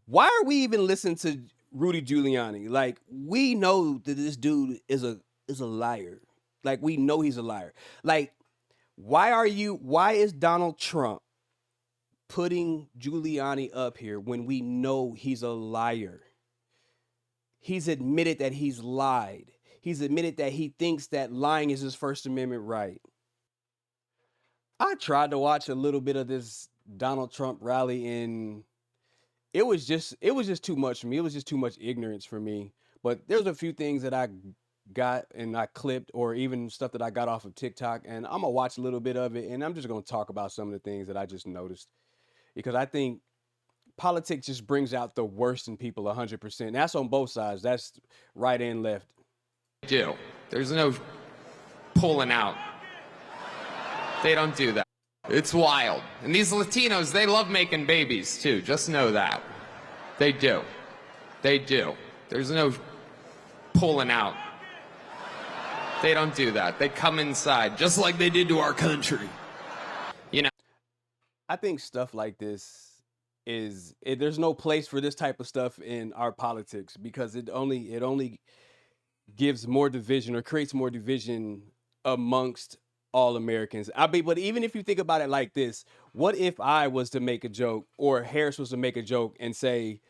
Why are we even listening to Rudy Giuliani? Like, we know that this dude is a liar. Like, we know he's a liar. Like, why is Donald Trump putting Giuliani up here when we know he's a liar? He's admitted that he's lied. He's admitted that he thinks that lying is his First Amendment right. I tried to watch a little bit of this Donald Trump rally, and it was just too much for me. It was just too much ignorance for me. But there's a few things that I got and I clipped, or even stuff that I got off of TikTok, and I'm gonna watch a little bit of it, and I'm just gonna talk about some of the things that I just noticed, because I think politics just brings out the worst in people 100%. That's on both sides. That's right and left. Do. There's no pulling out. They don't do that. It's wild. And these Latinos, they love making babies too. Just know that. They do. They do. There's no pulling out. They don't do that. They come inside, just like they did to our country. You know? I think stuff like this there's no place for this type of stuff in our politics, because it only gives more division or creates more division amongst all Americans. But even if you think about it like this, what if I was to make a joke, or Harris was to make a joke and say,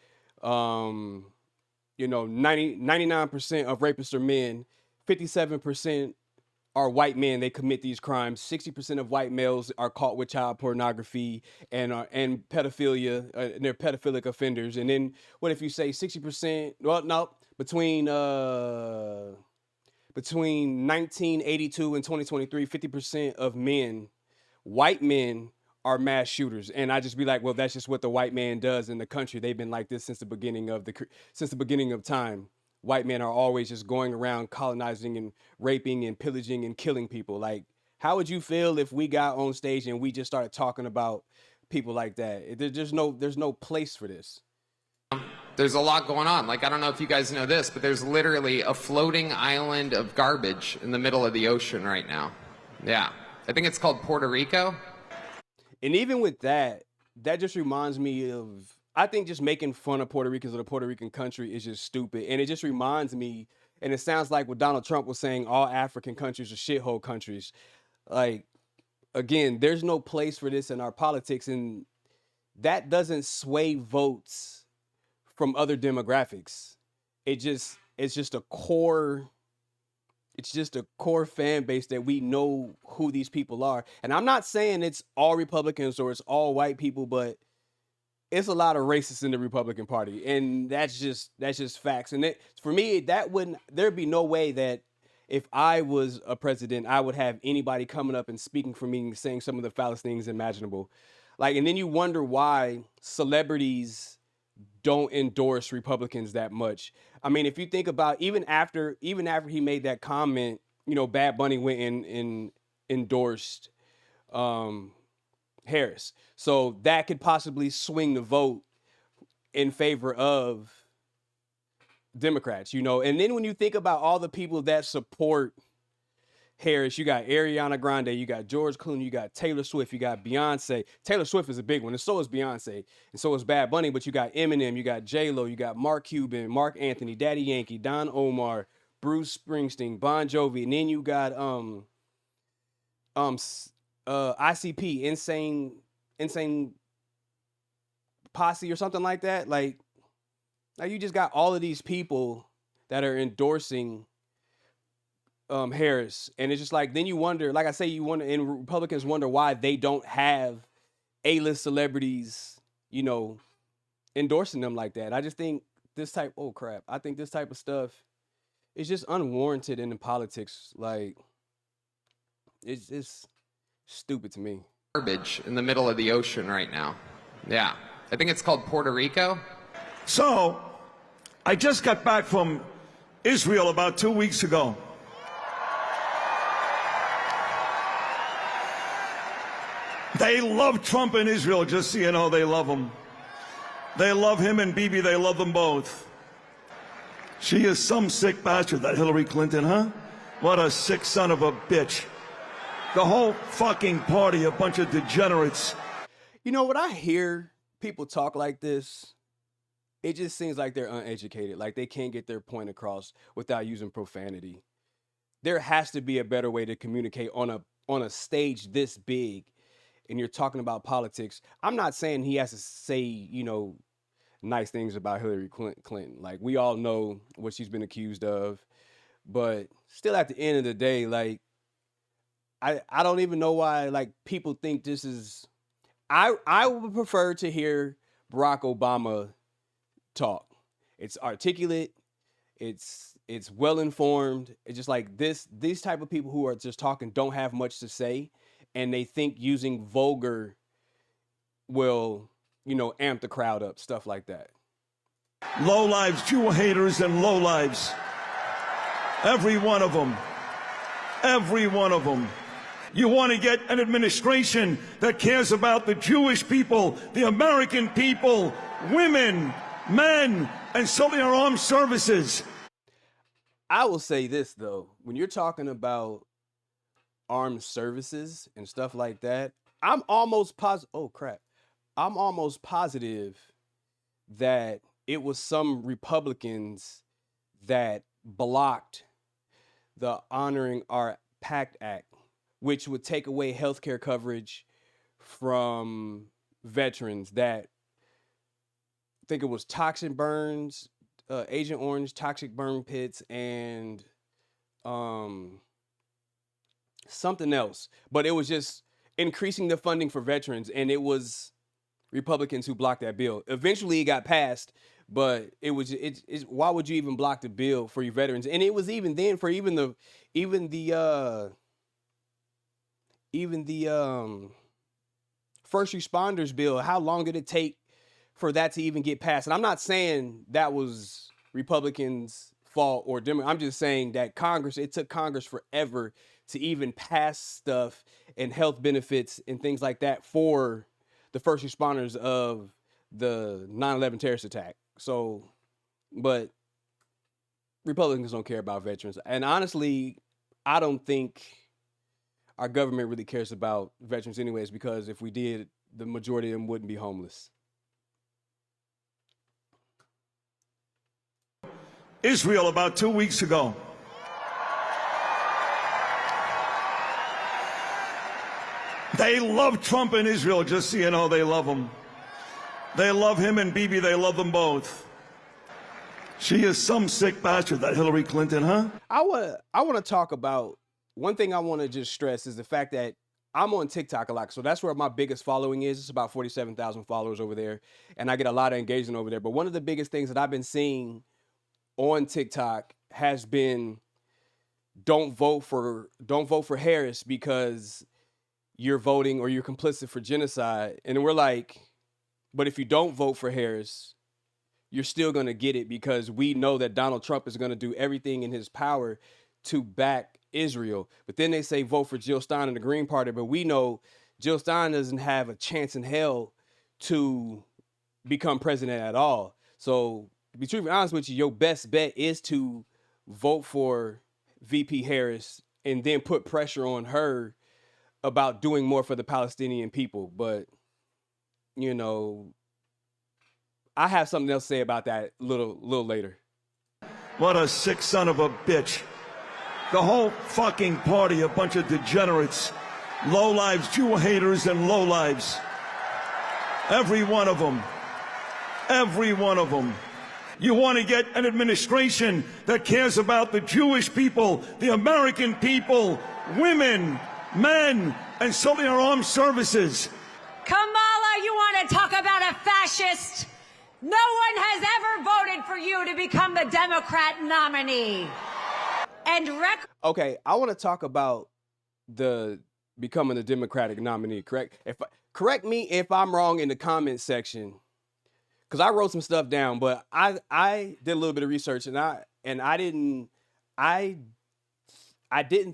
99% of rapists are men, 57% are white men, they commit these crimes, 60% of white males are caught with child pornography and pedophilia, and they're pedophilic offenders. And then what if you say 60%, well, no, between 1982 and 2023, 50% of men, white men, are mass shooters. And I just be like, well, that's just what the white man does in the country. They've been like this since the beginning of time. White men are always just going around colonizing and raping and pillaging and killing people. Like, how would you feel if we got on stage and we just started talking about people like that? There's no place for this. There's a lot going on. Like, I don't know if you guys know this, but there's literally a floating island of garbage in the middle of the ocean right now. Yeah. I think it's called Puerto Rico. And even with that just reminds me of, I think just making fun of Puerto Ricans or the Puerto Rican country is just stupid. And it just reminds me, and it sounds like what Donald Trump was saying, all African countries are shithole countries. Like, again, there's no place for this in our politics, and that doesn't sway votes from other demographics. It's just a core fan base that we know who these people are. And I'm not saying it's all Republicans or it's all white people, but it's a lot of racists in the Republican Party, and that's just facts. And for me, there'd be no way that if I was a president, I would have anybody coming up and speaking for me and saying some of the foulest things imaginable. Like, and then you wonder why celebrities don't endorse Republicans that much. I mean, if you think about, even after he made that comment, Bad Bunny went and endorsed Harris. So that could possibly swing the vote in favor of Democrats, And then when you think about all the people that support Harris, you got Ariana Grande, you got George Clooney, you got Taylor Swift, you got Beyonce. Taylor Swift is a big one, and so is Beyonce, and so is Bad Bunny. But you got Eminem, you got J-Lo, you got Mark Cuban, Mark Anthony, Daddy Yankee, Don Omar, Bruce Springsteen, Bon Jovi, and then you got ICP, insane posse or something like that. Like, now you just got all of these people that are endorsing Harris, and it's just like, then you wonder, like I say, and Republicans wonder why they don't have A-list celebrities, endorsing them like that. I just think I think this type of stuff is just unwarranted in the politics. Like, it's stupid to me. Garbage in the middle of the ocean right now. Yeah. I think it's called Puerto Rico. So, I just got back from Israel about 2 weeks ago. They love Trump in Israel, just so you know, they love him. They love him and Bibi, they love them both. She is some sick bastard, that Hillary Clinton, huh? What a sick son of a bitch. The whole fucking party, a bunch of degenerates. When I hear people talk like this, it just seems like they're uneducated. Like they can't get their point across without using profanity. There has to be a better way to communicate on a stage this big, and you're talking about politics. I'm not saying he has to say, nice things about Hillary Clinton. Like we all know what she's been accused of, but still at the end of the day, like I don't even know why like people think this is I would prefer to hear Barack Obama talk. It's articulate, it's well informed. It's just like these type of people who are just talking don't have much to say, and they think using vulgar will, amp the crowd up, stuff like that. Low lives, Jew haters, and low lives. Every one of them. Every one of them. You want to get an administration that cares about the Jewish people, the American people, women, men, and certainly our armed services. I will say this though, when you're talking about armed services and stuff like that, I'm almost positive. Oh crap! I'm almost positive that it was some Republicans that blocked the Honoring Our Pact Act, which would take away healthcare coverage from veterans that I think it was toxic burns, Agent Orange, toxic burn pits, and something else. But it was just increasing the funding for veterans, and it was Republicans who blocked that bill. Eventually, it got passed, but why would you even block the bill for your veterans? And it was even then for even the first responders bill. How long did it take for that to even get passed? And I'm not saying that was Republicans' fault or Democrats. I'm just saying that it took Congress forever to even pass stuff and health benefits and things like that for the first responders of the 9/11 terrorist attack. So, but Republicans don't care about veterans. And honestly, I don't think our government really cares about veterans anyways, because if we did, the majority of them wouldn't be homeless. Israel about 2 weeks ago. They love Trump and Israel, just so you know, they love him. They love him and Bibi, they love them both. She is some sick bastard, that Hillary Clinton, huh? I want to talk about one thing. I want to just stress is the fact that I'm on TikTok a lot. So that's where my biggest following is. It's about 47,000 followers over there. And I get a lot of engagement over there. But one of the biggest things that I've been seeing on TikTok has been don't vote for Harris because you're voting or you're complicit for genocide. And we're like, but if you don't vote for Harris, you're still going to get it because we know that Donald Trump is going to do everything in his power to back Israel. But then they say vote for Jill Stein and the Green Party. But we know Jill Stein doesn't have a chance in hell to become president at all. So to be truthfully honest with you, your best bet is to vote for VP Harris and then put pressure on her about doing more for the Palestinian people. But, I have something else to say about that a little later. What a sick son of a bitch. The whole fucking party, a bunch of degenerates. Low lives, Jew haters, and low lives. Every one of them. Every one of them. You want to get an administration that cares about the Jewish people, the American people, women, men, and certainly our armed services. Kamala, you want to talk about a fascist? No one has ever voted for you to become the Democrat nominee. And okay, I want to talk about the becoming the Democratic nominee. Correct me if I'm wrong in the comment section, because I wrote some stuff down, but I did a little bit of research and I didn't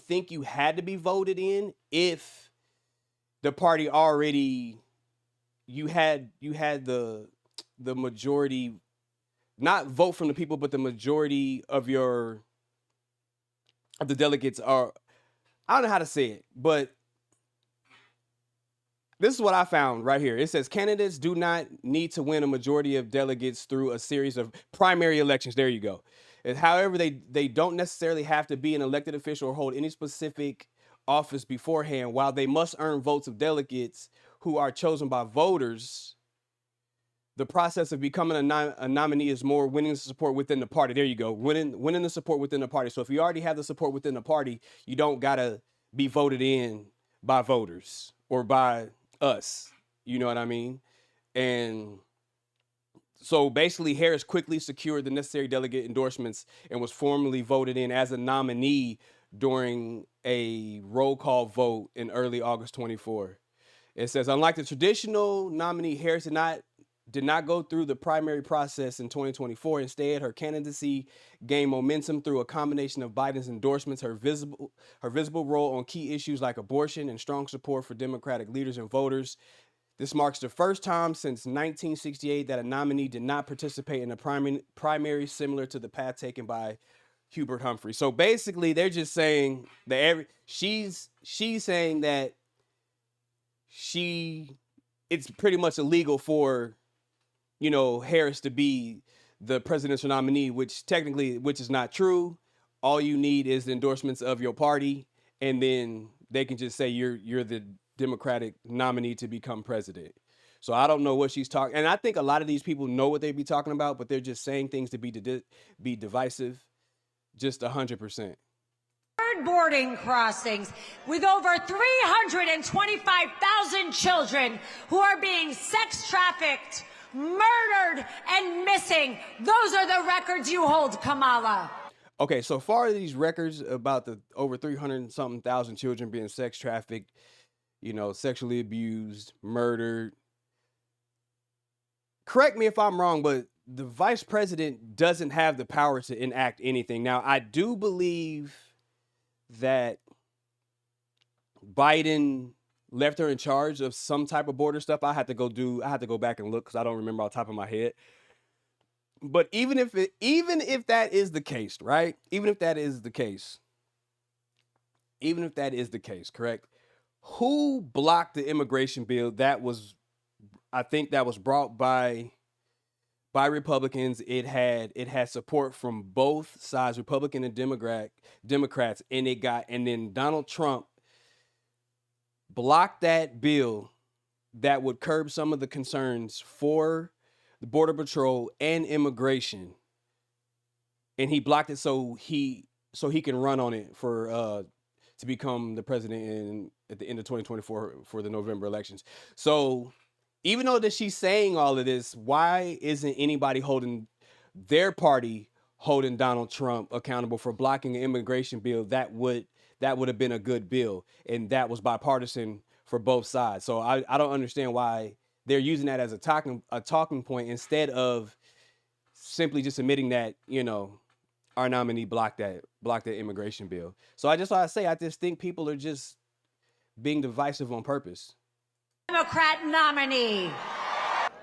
think you had to be voted in if the party already you had the majority, not vote from the people, but the majority of the delegates are, I don't know how to say it, but This is what I found right here. It says candidates do not need to win a majority of delegates through a series of primary elections. There you go. However, they don't necessarily have to be an elected official or hold any specific office beforehand. While they must earn votes of delegates who are chosen by voters, the process of becoming a nominee is more winning the support within the party. There you go. Winning the support within the party. So if you already have the support within the party, you don't got to be voted in by voters or by us. You know what I mean? And so basically, Harris quickly secured the necessary delegate endorsements and was formally voted in as a nominee during a roll call vote in early August 24. It says, unlike the traditional nominee, Harris did not go through the primary process in 2024. Instead, her candidacy gained momentum through a combination of Biden's endorsements, her visible role on key issues like abortion, and strong support for Democratic leaders and voters. This marks the first time since 1968 that a nominee did not participate in a primary similar to the path taken by Hubert Humphrey. So basically, they're just saying that she's saying that it's pretty much illegal for, you know, Harris to be the presidential nominee, which is not true. All you need is the endorsements of your party, and then they can just say you're the Democratic nominee to become president. So I don't know what she's talking, and I think a lot of these people know what they be talking about, but they're just saying things to be divisive, just 100%. Boarding crossings with over 325,000 children who are being sex trafficked, murdered, and missing. Those are the records you hold, Kamala. Okay, so far as these records about the over 300-something thousand children being sex trafficked, you know, sexually abused, murdered. Correct me if I'm wrong, but the vice president doesn't have the power to enact anything. Now, I do believe that Biden left her in charge of some type of border stuff. I had to go back and look because I don't remember off the top of my head. But even if that is the case, right? Even if that is the case, correct? Who blocked the immigration bill that was brought by Republicans? It had support from both sides, Republican and Democrats, and then Donald Trump blocked that bill that would curb some of the concerns for the Border Patrol and immigration. And he blocked it so he can run on it for to become the president at the end of 2024 for the November elections. So even though that she's saying all of this, why isn't anybody holding their party holding Donald Trump accountable for blocking an immigration bill that would have been a good bill, and that was bipartisan for both sides? So I don't understand why they're using that as a talking point instead of simply just admitting that, you know, our nominee blocked that immigration bill. So I just think people are just being divisive on purpose. Democrat nominee.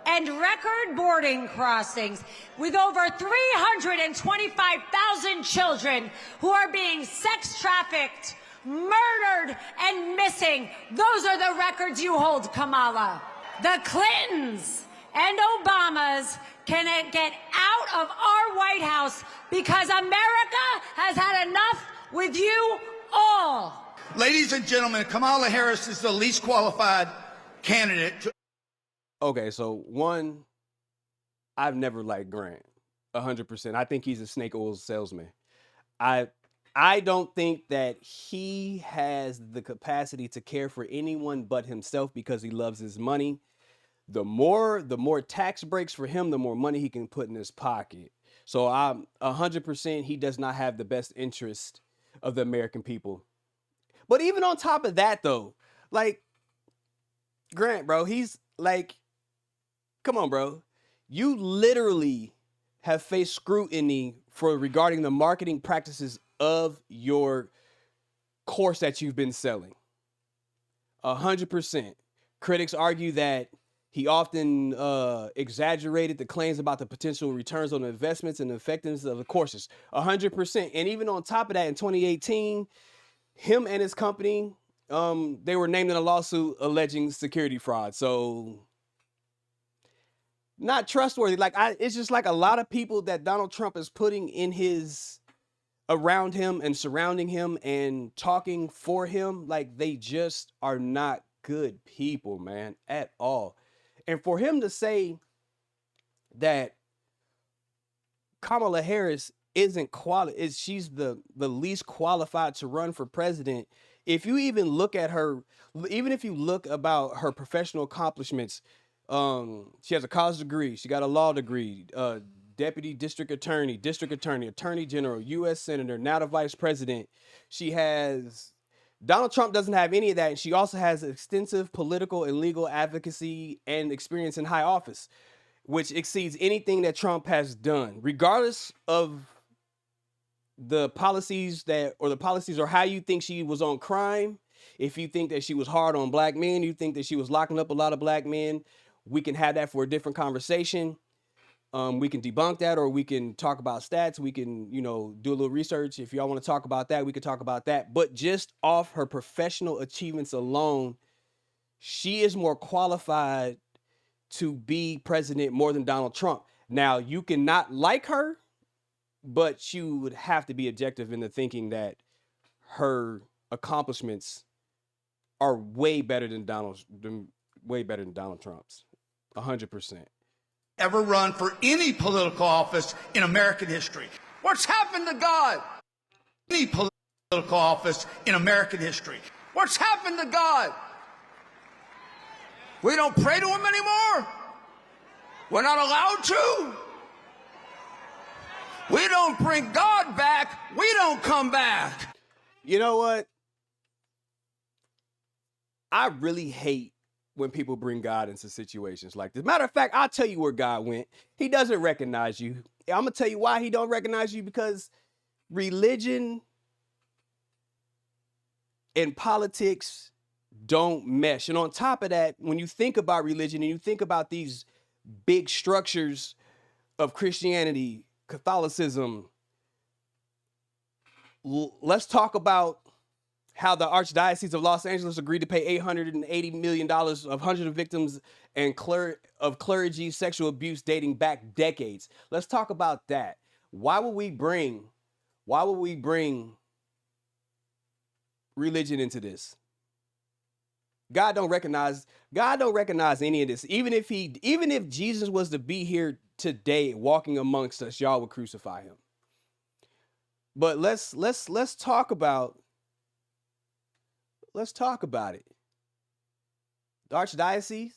And record boarding crossings with over 325,000 children who are being sex trafficked, murdered, and missing. Those are the records you hold, Kamala. The Clintons and Obamas can get out of our White House because America has had enough with you all. Ladies and gentlemen, Kamala Harris is the least qualified candidate. Okay, so one, I've never liked Grant 100%. I think he's a snake oil salesman. I don't think that he has the capacity to care for anyone but himself because he loves his money. The more tax breaks for him, the more money he can put in his pocket. So I'm 100%, he does not have the best interest of the American people. But even on top of that, though, like, Grant, bro, he's like, come on, bro. You literally have faced scrutiny regarding the marketing practices of your course that you've been selling. 100%. Critics argue that he often exaggerated the claims about the potential returns on investments and the effectiveness of the courses. 100%. And even on top of that, in 2018, him and his company they were named in a lawsuit alleging security fraud. So not trustworthy. Like it's just like a lot of people that Donald Trump is putting in his around him and surrounding him and talking for him, like they just are not good people, man, at all. And for him to say that Kamala Harris isn't she's the least qualified to run for president. If you even look at her, even if you look about her professional accomplishments, she has a college degree, she got a law degree, deputy district attorney, attorney general, U.S. senator, now the vice president. She has Donald Trump doesn't have any of that, and she also has extensive political and legal advocacy and experience in high office, which exceeds anything that Trump has done, regardless of the policies or how you think she was on crime. If you think that she was hard on black men, you think that she was locking up a lot of black men, we can have that for a different conversation. We can debunk that, or we can talk about stats. We can, do a little research. If y'all want to talk about that, we could talk about that. But just off her professional achievements alone, she is more qualified to be president more than Donald Trump. Now, you cannot like her, but you would have to be objective in the thinking that her accomplishments are way better than Donald Trump's. 100%. Ever run for any political office in American history. What's happened to God? Any political office in American history. What's happened to God? We don't pray to him anymore. We're not allowed to. We don't bring God back. We don't come back. You know what? I really hate when people bring God into situations like this. Matter of fact, I'll tell you where God went. He doesn't recognize you. I'm going to tell you why he don't recognize you, because religion and politics don't mesh. And on top of that, when you think about religion and you think about these big structures of Christianity, Catholicism, let's talk about how the Archdiocese of Los Angeles agreed to pay $880 million of hundreds of victims and of clergy sexual abuse dating back decades. Let's talk about that. Why would we bring religion into this? God don't recognize any of this. Even if Jesus was to be here today walking amongst us, y'all would crucify him. But let's talk about it. The Archdiocese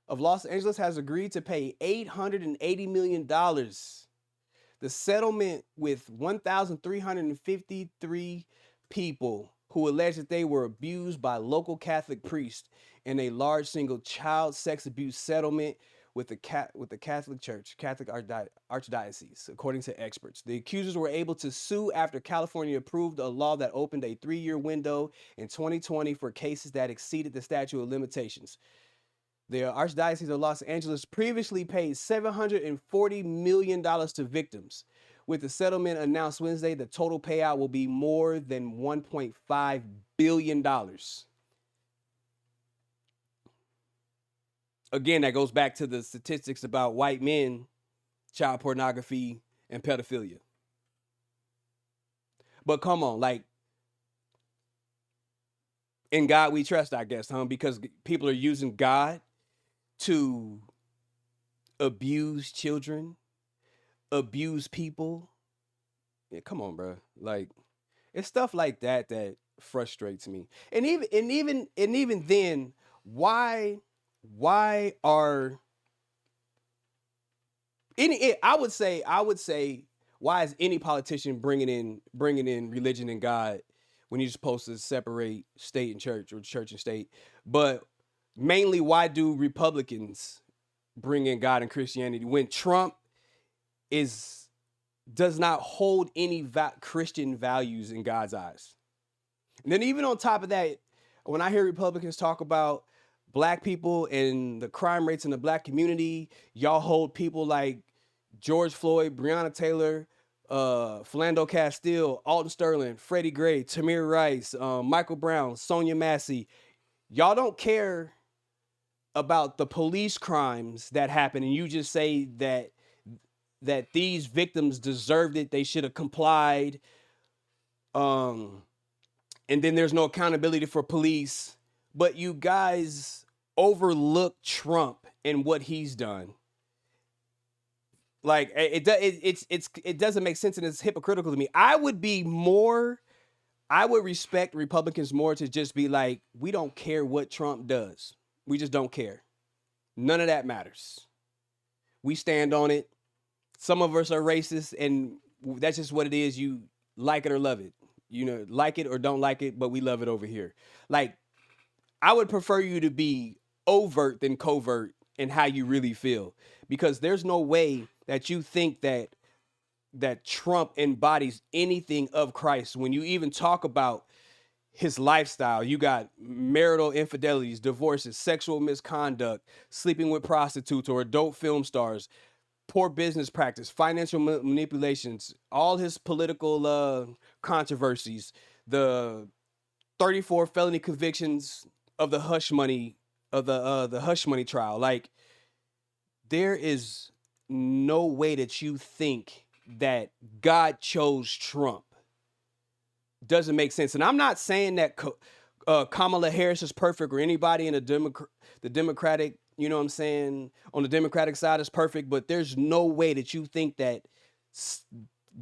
of Los Angeles has agreed to pay $880 million. The settlement with 1,353 people who allege that they were abused by local Catholic priests in a large single child sex abuse settlement with the Catholic Church, Catholic Archdiocese, according to experts. The accusers were able to sue after California approved a law that opened a 3-year window in 2020 for cases that exceeded the statute of limitations. The Archdiocese of Los Angeles previously paid $740 million to victims. With the settlement announced Wednesday, the total payout will be more than $1.5 billion. Again, that goes back to the statistics about white men, child pornography, and pedophilia. But come on, like, in God we trust, I guess, because people are using God to abuse children, abuse people. Yeah, come on, bro. Like, it's stuff like that that frustrates me. And even then, why are I would say why is any politician bringing in religion and God when you're supposed to separate state and church, or church and state? But mainly, why do Republicans bring in God and Christianity when Trump does not hold any Christian values in God's eyes? And then even on top of that, when I hear Republicans talk about black people and the crime rates in the black community, y'all hold people like George Floyd, Breonna Taylor, Philando Castile, Alton Sterling, Freddie Gray, Tamir Rice, Michael Brown, Sonia Massey. Y'all don't care about the police crimes that happen, and you just say that these victims deserved it, they should have complied. And then there's no accountability for police. But you guys overlook Trump and what he's done. Like it doesn't make sense, and it's hypocritical to me. I would respect Republicans more to just be like, we don't care what Trump does. We just don't care. None of that matters. We stand on it. Some of us are racist, and that's just what it is. You like it or love it. You know, like it or don't like it, but we love it over here. Like, I would prefer you to be overt than covert in how you really feel, because there's no way that you think that Trump embodies anything of Christ. When you even talk about his lifestyle, you got marital infidelities, divorces, sexual misconduct, sleeping with prostitutes or adult film stars, poor business practice, financial manipulations, all his political controversies, the 34 felony convictions of the hush money the hush money trial. Like, there is no way that you think that God chose Trump. Doesn't make sense. And I'm not saying that Kamala Harris is perfect, or anybody in the Democratic, you know what I'm saying, on the Democratic side is perfect, but there's no way that you think that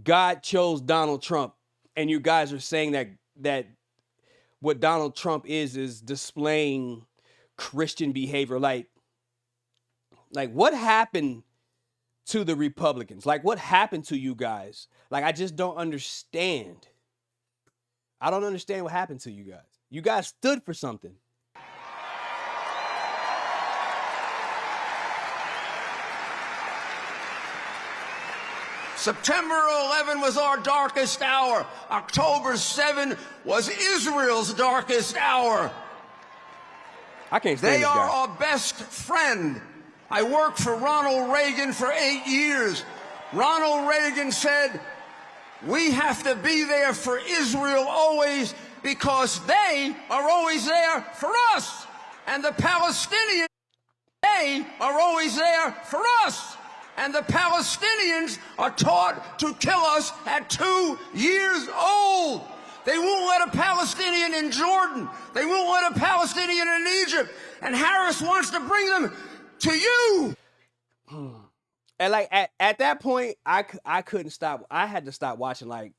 God chose Donald Trump, and you guys are saying that what Donald Trump is displaying Christian behavior. Like what happened to the Republicans? Like, what happened to you guys? Like, I just don't understand. I don't understand what happened to you guys. You guys stood for something. September 11 was our darkest hour. October 7 was Israel's darkest hour. I can't stand They this are guy. our best friend. I worked for Ronald Reagan for 8 years. Ronald Reagan said, we have to be there for Israel always, because they are always there for us. And the Palestinians, they are always there for us. And the Palestinians are taught to kill us at 2 years old. They won't let a Palestinian in Jordan. They won't let a Palestinian in Egypt. And Harris wants to bring them to you. And like at that point, I couldn't stop. I had to stop watching. Like,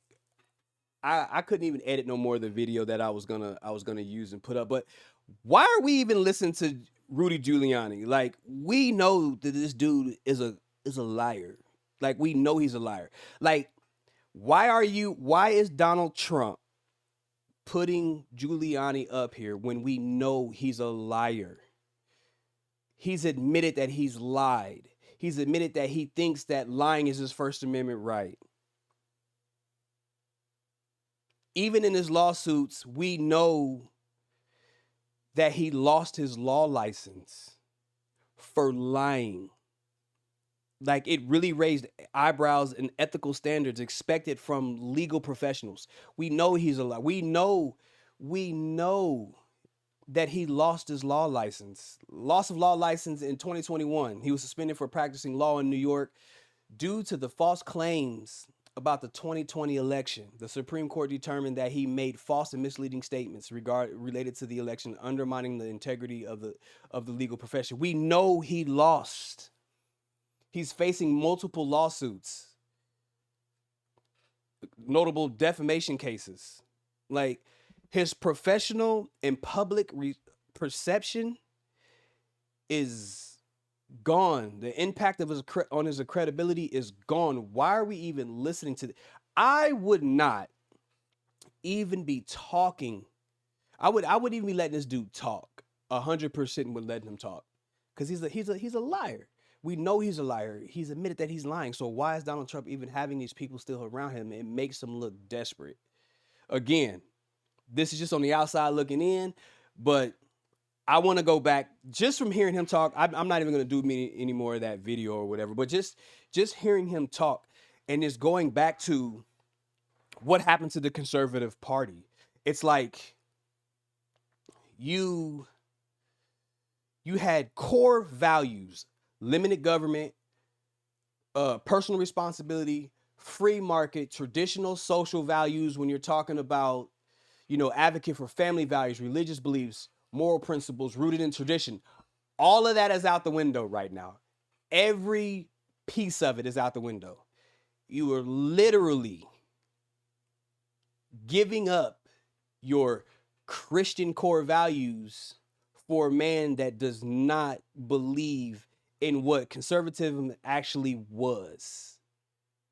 I couldn't even edit no more of the video that I was gonna use and put up. But why are we even listening to Rudy Giuliani? Like, we know that this dude is a liar. Like, we know he's a liar. Like, why is Donald Trump putting Giuliani up here when we know he's a liar? He's admitted that he's lied. He's admitted that he thinks that lying is his First Amendment right. Even in his lawsuits, we know that he lost his law license for lying. Like, it really raised eyebrows and ethical standards expected from legal professionals. We know he's a liar. We know that he lost his law license. Loss of law license in 2021. He was suspended for practicing law in New York due to the false claims about the 2020 election. The Supreme Court determined that he made false and misleading statements related to the election, undermining the integrity of the legal profession. We know he lost. He's facing multiple lawsuits, notable defamation cases. Like, his professional and public perception is gone. The impact of his credibility is gone. Why are we even listening to this? I would not even be talking. I wouldn't even be letting this dude talk. 100% would let him talk, because he's a liar. We know he's a liar. He's admitted that he's lying. So why is Donald Trump even having these people still around him? It makes him look desperate. Again, this is just on the outside looking in, but I want to go back just from hearing him talk. I'm not even going to do any more of that video or whatever, but just hearing him talk, And it's going back to what happened to the conservative party. It's like you had core values, limited government, personal responsibility, free market, traditional social values when you're talking about, advocate for family values, religious beliefs, moral principles rooted in tradition. All of that is out the window right now. Every piece of it is out the window. You are literally giving up your Christian core values for a man that does not believe in what conservatism actually was.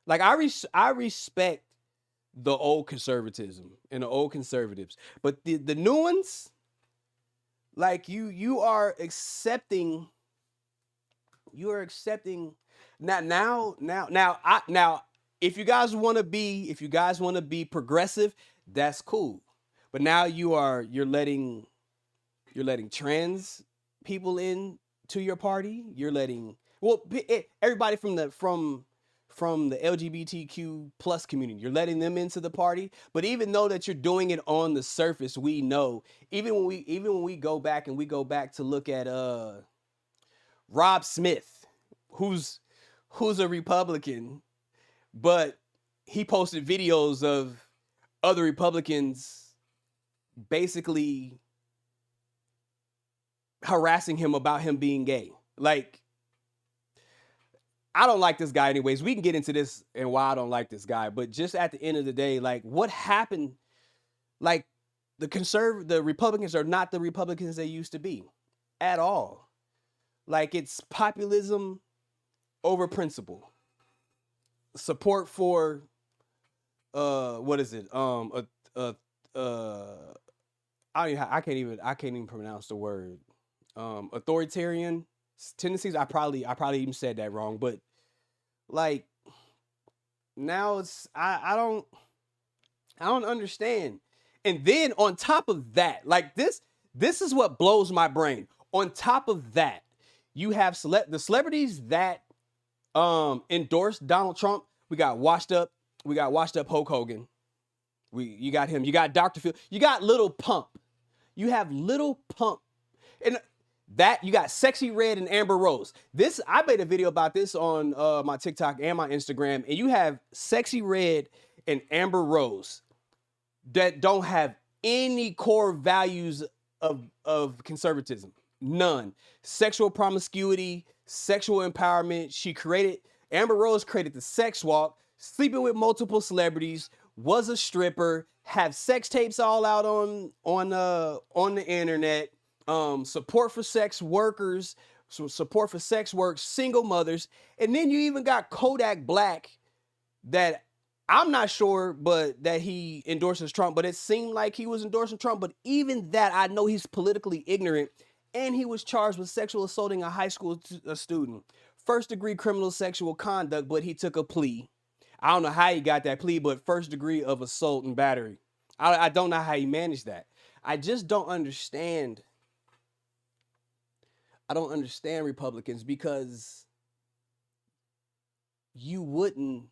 Like I respect the old conservatism and the old conservatives, but the new ones, like you are accepting now if you guys want to be progressive, that's cool. But now you're letting trans people in to your party. You're letting everybody from the LGBTQ plus community. You're letting them into the party. But even though that you're doing it on the surface, we know even when we go back to look at Rob Smith, who's a Republican, but he posted videos of other Republicans basically harassing him about him being gay. Like, I don't like this guy anyways. We can get into this and why I don't like this guy, but just at the end of the day, like, what happened? Like, the Republicans are not the Republicans they used to be at all. Like, it's populism over principle. Support for what is it? I can't even pronounce the word. Authoritarian tendencies. I probably even said that wrong, but like now it's I don't understand. And then on top of that, like this is what blows my brain. On top of that, you have the celebrities that endorsed Donald Trump. We got washed up Hulk Hogan. You got him. You got Dr. Phil. You got Little Pump. You have Little Pump. And that you got Sexy Red and Amber Rose. I made a video about this on my TikTok and my Instagram, and you have Sexy Red and Amber Rose that don't have any core values of conservatism. None. Sexual promiscuity, sexual empowerment. Amber Rose created the sex walk, sleeping with multiple celebrities, was a stripper, have sex tapes all out on the internet. Support for sex workers, support for sex work, single mothers. And then you even got Kodak Black, that I'm not sure, but that he endorses Trump, but it seemed like he was endorsing Trump. But even that, I know he's politically ignorant, and he was charged with sexual assaulting a high school student. First degree criminal sexual conduct, but he took a plea. I don't know how he got that plea, but first degree of assault and battery. I don't know how he managed that. I just don't understand. I don't understand Republicans, because you wouldn't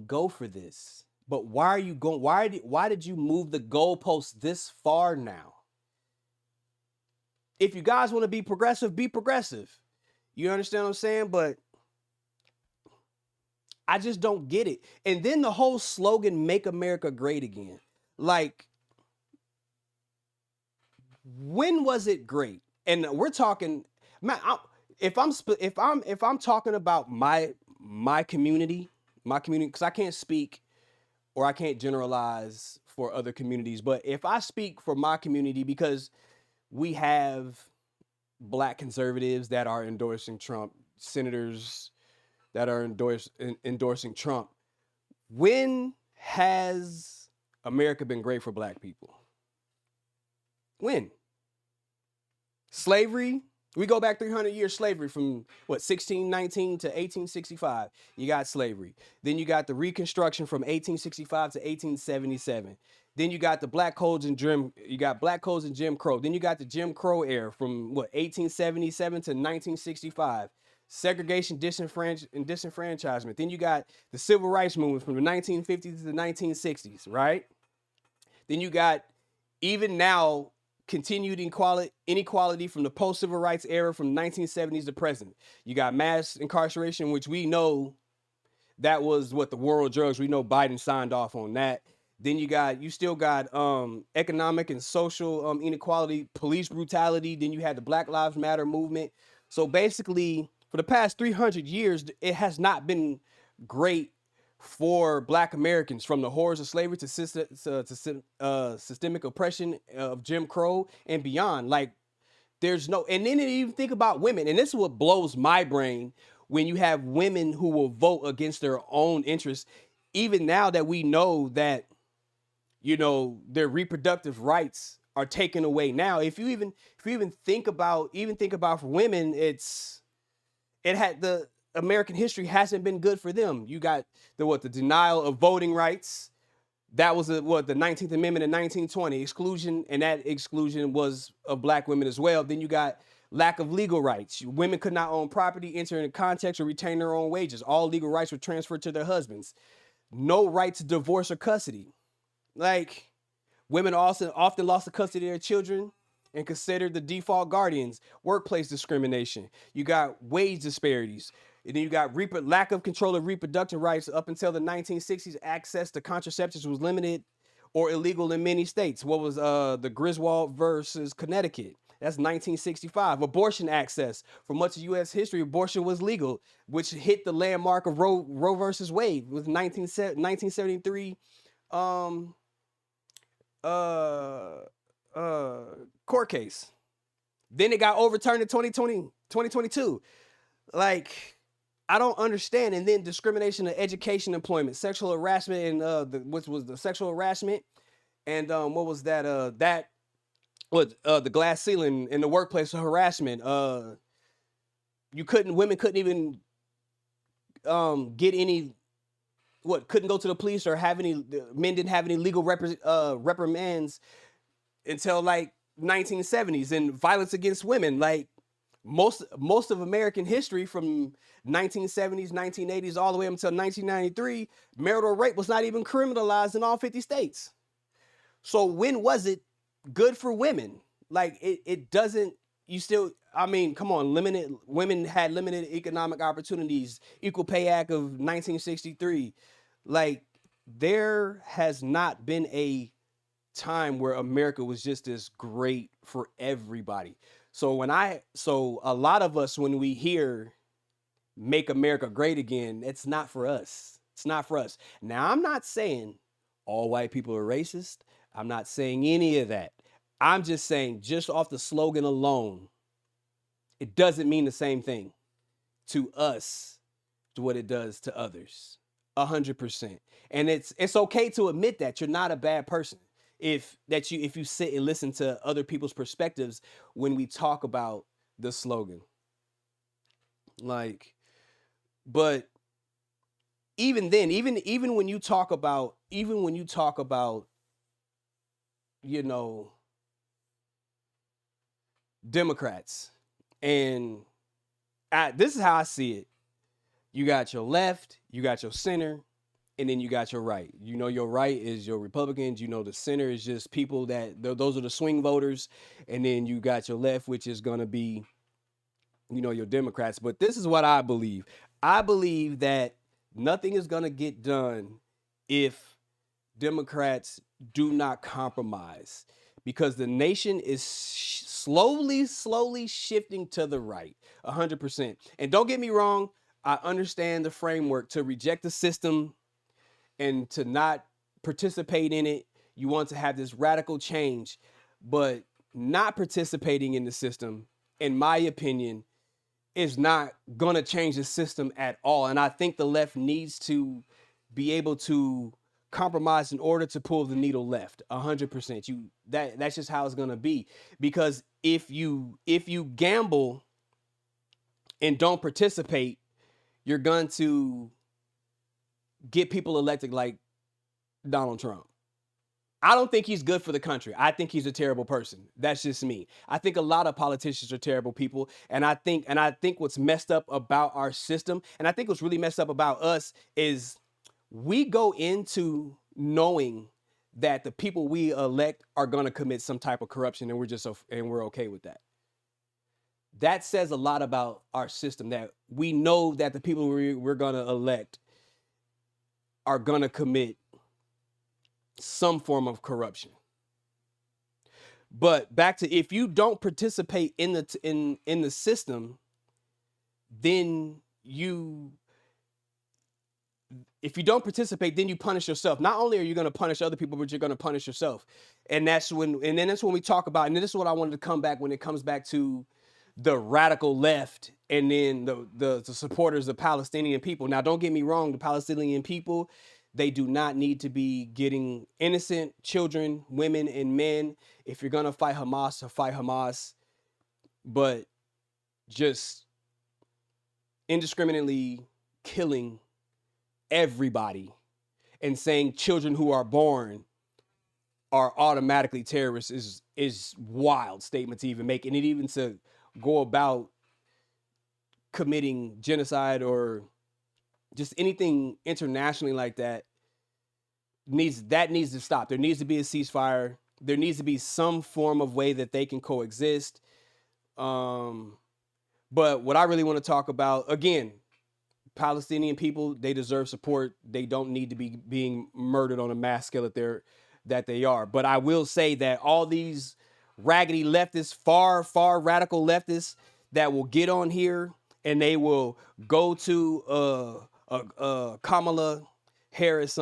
go for this. But why are you going? Why did you move the goalposts this far now? If you guys want to be progressive, be progressive. You understand what I'm saying? But I just don't get it. And then the whole slogan, "Make America Great Again." Like, when was it great? And we're talking, man, if I'm talking about my community, because I can't speak or I can't generalize for other communities, but if I speak for my community, because we have Black conservatives that are endorsing Trump, senators that are endorsing Trump. When has America been great for Black people? When? Slavery? We go back 300 years slavery, from 1619 to 1865. You got slavery. Then you got the Reconstruction from 1865 to 1877. Then you got the Black Codes and Jim Crow. Then you got the Jim Crow era from 1877 to 1965. segregation, and disenfranchisement. Then you got the civil rights movement from the 1950s to the 1960s, right? Then you got, even now, continued inequality from the post-civil rights era from the 1970s to present. You got mass incarceration, which we know that was what the war on drugs. We know Biden signed off on that. Then you still got economic and social inequality, police brutality. Then you had the Black Lives Matter movement. So basically, for the past 300 years, it has not been great for Black Americans, from the horrors of slavery to systemic oppression of Jim Crow and beyond. Like, there's no, and then even think about women, and this is what blows my brain, when you have women who will vote against their own interests, even now that we know that, their reproductive rights are taken away now. If you even think about for women, the American history hasn't been good for them. You got the denial of voting rights. That was the 19th Amendment in 1920 exclusion, and that exclusion was of Black women as well. Then you got lack of legal rights. Women could not own property, enter into contracts, or retain their own wages. All legal rights were transferred to their husbands. No right to divorce or custody. Like, women also often lost the custody of their children and considered the default guardians. Workplace discrimination. You got wage disparities. And then you got lack of control of reproductive rights. Up until the 1960s, access to contraceptives was limited or illegal in many states. What was the Griswold versus Connecticut? That's 1965. Abortion access. For much of U.S. history, abortion was legal, which hit the landmark of Roe versus Wade with 1973 court case. Then it got overturned in 2022. Like, I don't understand. And then discrimination in education, employment, sexual harassment, and which was the sexual harassment, and what was that? The glass ceiling in the workplace harassment. Women couldn't even get any. Couldn't go to the police or have any. Men didn't have any legal reprimands until like 1970s. And violence against women, like most of American history from 1970s, 1980s, all the way up until 1993, marital rape was not even criminalized in all 50 states. So when was it good for women? Like, it doesn't. You still, I mean, come on. Women had limited economic opportunities. Equal Pay Act of 1963. Like, there has not been a time where America was just this great for everybody. So a lot of us, when we hear "Make America Great Again," it's not for us. It's not for us. Now, I'm not saying all white people are racist. I'm not saying any of that. I'm just saying, just off the slogan alone, it doesn't mean the same thing to us to what it does to others. 100%. And it's okay to admit that you're not a bad person if you sit and listen to other people's perspectives when we talk about the slogan. Like, but even then, even when you talk about, Democrats, and this is how I see it. You got your left, you got your center, and then you got your right. Your right is your Republicans. The center is just people those are the swing voters. And then you got your left, which is going to be, your Democrats. But this is what I believe. I believe that nothing is going to get done if Democrats do not compromise, because the nation is slowly shifting to the right, 100%. And don't get me wrong, I understand the framework to reject the system and to not participate in it. You want to have this radical change, but not participating in the system, in my opinion, is not going to change the system at all. And I think the left needs to be able to compromise in order to pull the needle left, 100%. That's just how it's going to be. Because if you gamble and don't participate, you're going to get people elected like Donald Trump. I don't think he's good for the country. I think he's a terrible person. That's just me. I think a lot of politicians are terrible people, and I think what's messed up about our system, and I think what's really messed up about us is we go into knowing that the people we elect are going to commit some type of corruption, and we're okay with that. That says a lot about our system, that we know that the people we're going to elect are going to commit some form of corruption. But back to, if you don't participate in the system, then if you don't participate, then you punish yourself. Not only are you going to punish other people, but you're going to punish yourself. And that's when we talk about, and this is what I wanted to come back when it comes back to the radical left and then the supporters of Palestinian people. Now, don't get me wrong, the Palestinian people, they do not need to be getting innocent children, women, and men. If you're going to fight Hamas, fight Hamas. But just indiscriminately killing everybody and saying children who are born are automatically terrorists is wild statement to even make. And it even to go about committing genocide or just anything internationally like that needs to stop. There needs to be a ceasefire. There needs to be some form of way that they can coexist. But what I really want to talk about, again, Palestinian people, they deserve support. They don't need to be being murdered on a mass scale that they are. But I will say that all these raggedy leftists, far radical leftists that will get on here and they will go to Kamala Harris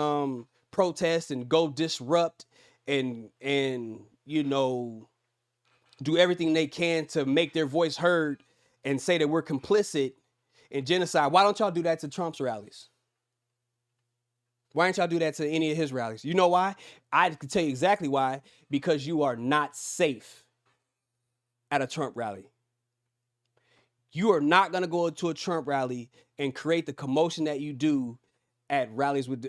protest and go disrupt and do everything they can to make their voice heard and say that we're complicit in genocide. Why don't y'all do that to Trump's rallies? Why don't y'all do that to any of his rallies? You know why? I can tell you exactly why. Because you are not safe at a Trump rally. You are not going to go to a Trump rally and create the commotion that you do at rallies with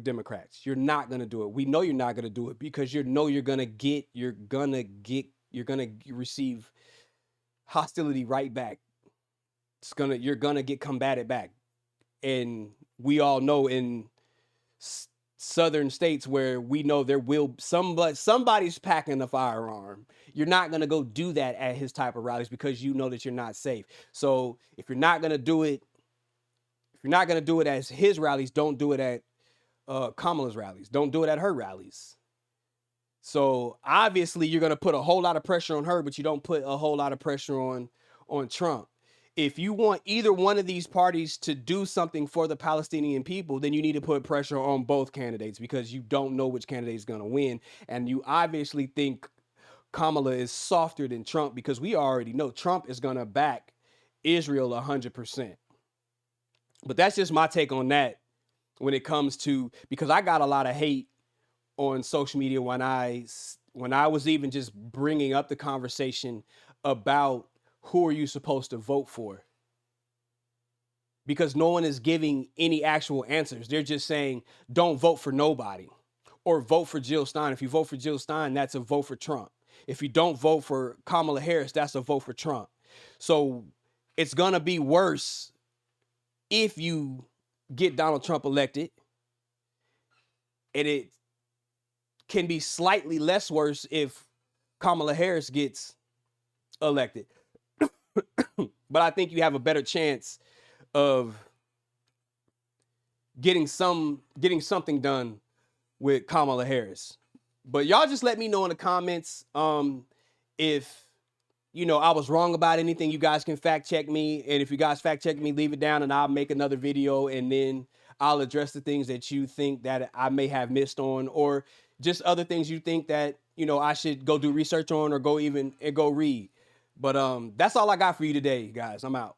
Democrats. You're not going to do it. We know you're not going to do it because you're going to receive hostility right back. You're going to get combated back. And we all know in southern states where we know there will somebody's packing a firearm. You're not going to go do that at his type of rallies because you know that you're not safe. So if you're not going to do it, at his rallies, don't do it at Kamala's rallies. Don't do it at her rallies. So obviously you're going to put a whole lot of pressure on her, but you don't put a whole lot of pressure on Trump. If you want either one of these parties to do something for the Palestinian people, then you need to put pressure on both candidates because you don't know which candidate is going to win. And you obviously think Kamala is softer than Trump because we already know Trump is going to back Israel 100%. But that's just my take on that when it comes to, because I got a lot of hate on social media when I was even just bringing up the conversation about who are you supposed to vote for? Because no one is giving any actual answers. They're just saying, don't vote for nobody or vote for Jill Stein. If you vote for Jill Stein, that's a vote for Trump. If you don't vote for Kamala Harris, that's a vote for Trump. So it's going to be worse if you get Donald Trump elected. And it can be slightly less worse if Kamala Harris gets elected. But I think you have a better chance of getting something done with Kamala Harris. But y'all just let me know in the comments if I was wrong about anything. You guys can fact check me, and if you guys fact check me, leave it down and I'll make another video and then I'll address the things that you think that I may have missed on, or just other things you think that I should go do research on or go read. But that's all I got for you today, guys. I'm out.